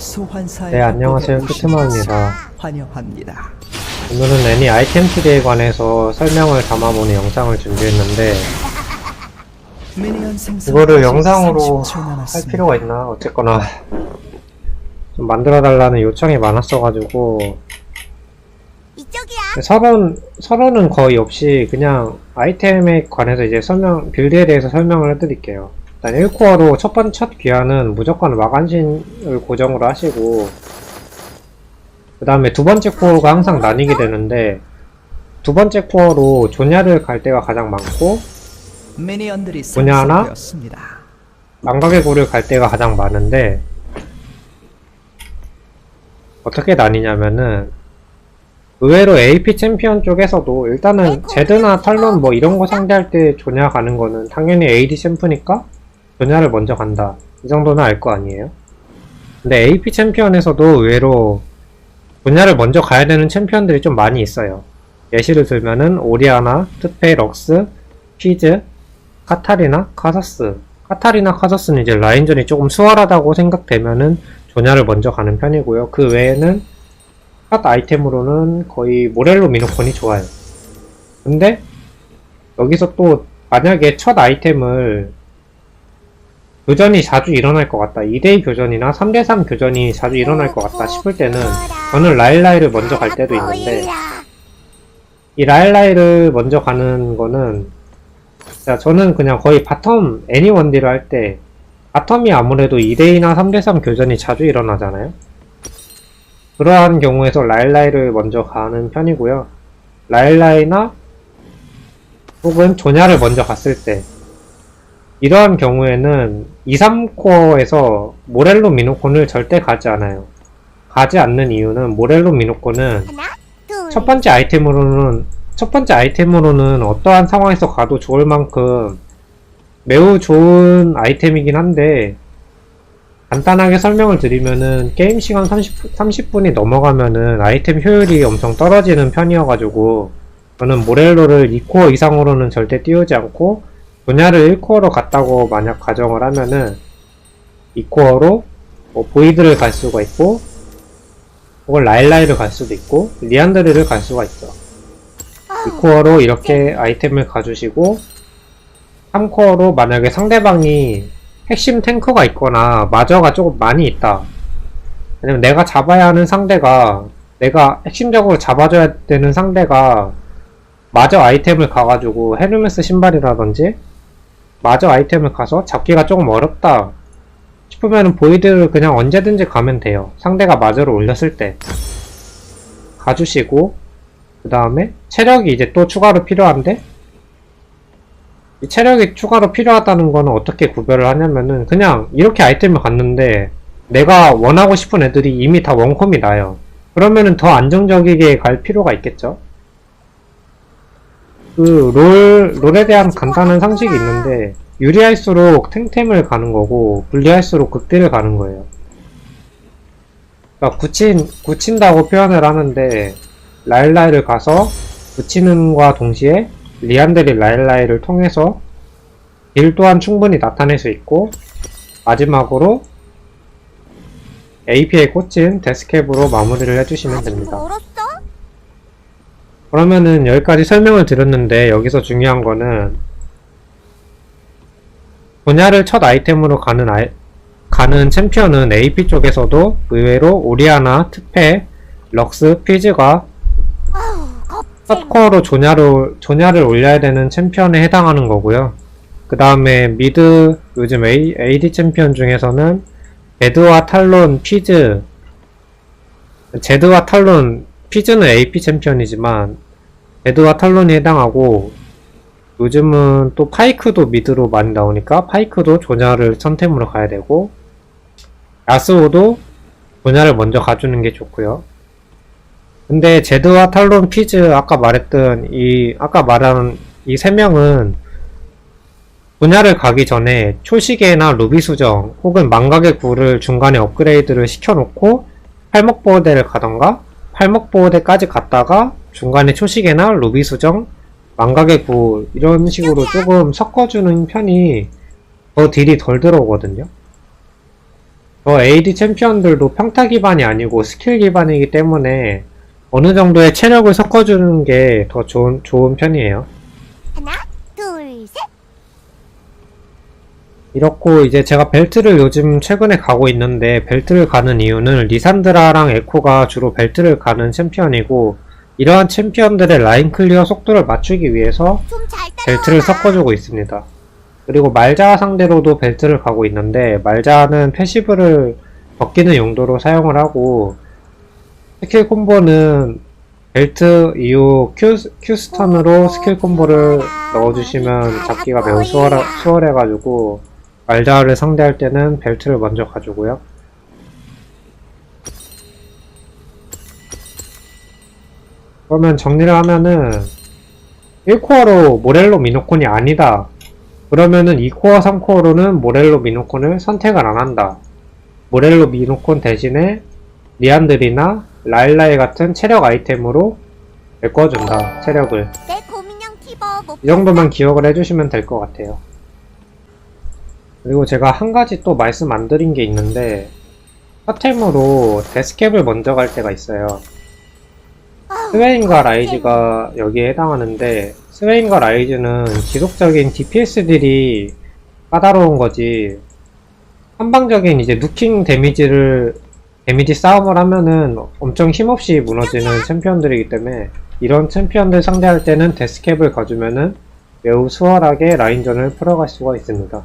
소환사의 네, 안녕하세요. 협곡에 오신 큐트마입니다. 것을 환영합니다. 오늘은 애니 아이템 트리에 관해서 설명을 담아보는 영상을 준비했는데 미니언 생성 이거를 영상으로 30초 할 남았습니다. 필요가 있나? 어쨌거나 좀 만들어달라는 요청이 많았어가지고 이쪽이야. 서론은 거의 없이 그냥 아이템에 관해서 이제 빌드에 대해서 설명을 해드릴게요. 일단 1코어로 첫 귀환은 무조건 마간신을 고정으로 하시고 그 다음에 두 번째 코어가 항상 나뉘게 되는데 두 번째 코어로 조냐를 갈 때가 가장 많고 미니언들이 뭐냐 하나? 생성되었습니다. 망각의 고를 갈 때가 가장 많은데 어떻게 나뉘냐면은 의외로 AP 챔피언 쪽에서도 일단은 제드나 탈론 뭐 이런 거 상대할 때 조냐 가는 거는 당연히 AD 챔프니까 조냐를 먼저 간다 이 정도는 알 거 아니에요. 근데 AP 챔피언에서도 의외로 조냐를 먼저 가야 되는 챔피언들이 좀 많이 있어요. 예시를 들면은 오리아나, 트페, 럭스, 피즈, 카타리나, 카서스. 카타리나, 카서스는 이제 라인전이 조금 수월하다고 생각되면은 조냐를 먼저 가는 편이고요. 그 외에는 핫 아이템으로는 거의 모렐로 미노콘이 좋아요. 근데 여기서 또 만약에 첫 아이템을 교전이 자주 일어날 것 같다, 2대2 교전이나 3대3 교전이 자주 일어날 것 같다 싶을 때는 저는 라일라이를 먼저 갈 때도 있는데 이 라일라이를 먼저 가는 거는 저는 그냥 거의 바텀 애니원딜을 할 때 바텀이 아무래도 2대2나 3대3 교전이 자주 일어나잖아요. 그러한 경우에서 라일라이를 먼저 가는 편이고요. 라일라이나 혹은 조냐를 먼저 갔을 때 이러한 경우에는 2, 3코어에서 모렐로 미노콘을 절대 가지 않아요. 가지 않는 이유는 모렐로 미노콘은 하나, 둘. 첫 번째 아이템으로는 어떠한 상황에서 가도 좋을 만큼 매우 좋은 아이템이긴 한데 간단하게 설명을 드리면은 게임 시간 30분이 넘어가면은 아이템 효율이 엄청 떨어지는 편이어가지고 저는 모렐로를 2코어 이상으로는 절대 띄우지 않고 조냐를 1코어로 갔다고 만약 가정을 하면은 2코어로 뭐 보이드를 갈 수가 있고 혹은 라일라이를 갈 수도 있고 리안드르를 갈 수가 있죠. 2코어로 이렇게 아이템을 가주시고 3코어로 만약에 상대방이 핵심 탱커가 있거나 마저가 조금 많이 있다, 아니면 내가 잡아야 하는 상대가 내가 핵심적으로 잡아줘야 되는 상대가 마저 아이템을 가가지고 헤르메스 신발이라든지 마저 아이템을 가서 잡기가 조금 어렵다 싶으면 보이드를 그냥 언제든지 가면 돼요. 상대가 마저를 올렸을 때 가주시고 그 다음에 체력이 이제 또 추가로 필요한데 이 체력이 추가로 필요하다는 거는 어떻게 구별을 하냐면은 그냥 이렇게 아이템을 갔는데 내가 원하고 싶은 애들이 이미 다 원콤이 나요. 그러면은 더 안정적이게 갈 필요가 있겠죠. 롤에 대한 간단한 상식이 있는데 유리할수록 탱템을 가는 거고 불리할수록 극딜을 가는 거예요. 그러니까 굳힌다고 표현을 하는데 라일라이를 가서 굳히는과 동시에 리안드리 라일라이를 통해서 딜 또한 충분히 나타낼 수 있고 마지막으로 AP에 꽂힌 데스캡으로 마무리를 해주시면 됩니다. 멀었어? 그러면은 여기까지 설명을 드렸는데 여기서 중요한 거는 조냐를 첫 아이템으로 가는 챔피언은 AP 쪽에서도 의외로 오리아나, 트페, 럭스, 피즈가 첫 코어로 조냐를 올려야 되는 챔피언에 해당하는 거고요. 그 다음에 미드 요즘 AD 챔피언 중에서는 제드와 탈론, 피즈, 제드와 탈론, 피즈는 AP 챔피언이지만 제드와 탈론이 해당하고 요즘은 또 파이크도 미드로 많이 나오니까 파이크도 조냐를 선템으로 가야 되고 야스오도 조냐를 먼저 가주는 게 좋고요. 근데 제드와 탈론, 피즈 아까 말한 이 세 명은 조냐를 가기 전에 초시계나 루비 수정 혹은 망각의 굴을 중간에 업그레이드를 시켜놓고 팔목보호대를 가던가 팔목보호대까지 갔다가 중간에 초시계나 루비 수정, 망각의 굴 이런 식으로 조금 섞어주는 편이 더 딜이 덜 들어오거든요. 저 AD 챔피언들도 평타 기반이 아니고 스킬 기반이기 때문에 어느 정도의 체력을 섞어주는 게 더 좋은 편이에요. 하나, 둘, 셋. 이렇고 이제 제가 벨트를 요즘 최근에 가고 있는데 벨트를 가는 이유는 리산드라랑 에코가 주로 벨트를 가는 챔피언이고 이러한 챔피언들의 라인 클리어 속도를 맞추기 위해서 좀 잘 따라와. 벨트를 섞어주고 있습니다. 그리고 말자 상대로도 벨트를 가고 있는데 말자는 패시브를 벗기는 용도로 사용을 하고 스킬 콤보는 벨트 이후 Q스턴으로 스킬 콤보를 넣어주시면 잡기가 매우 수월해가지고 말자를 상대할 때는 벨트를 먼저 가주고요. 그러면 정리를 하면은 1코어로 모렐로 미노콘이 아니다. 그러면은 2코어, 3코어로는 모렐로 미노콘을 선택을 안 한다. 모렐로 미노콘 대신에 리안드리나 라일라이 같은 체력 아이템으로 메꿔준다. 체력을. 내 고민형 티버 못 이 정도만 기억을 해주시면 될 것 같아요. 그리고 제가 한 가지 또 말씀 안 드린 게 있는데 첫 템으로 데스캡을 먼저 갈 때가 있어요. 스웨인과 라이즈가 여기에 해당하는데 스웨인과 라이즈는 지속적인 DPS 딜이 까다로운 거지 한방적인 이제 누킹 데미지 싸움을 하면은 엄청 힘없이 무너지는 챔피언들이기 때문에 이런 챔피언들 상대할 때는 데스캡을 가주면은 매우 수월하게 라인전을 풀어갈 수가 있습니다.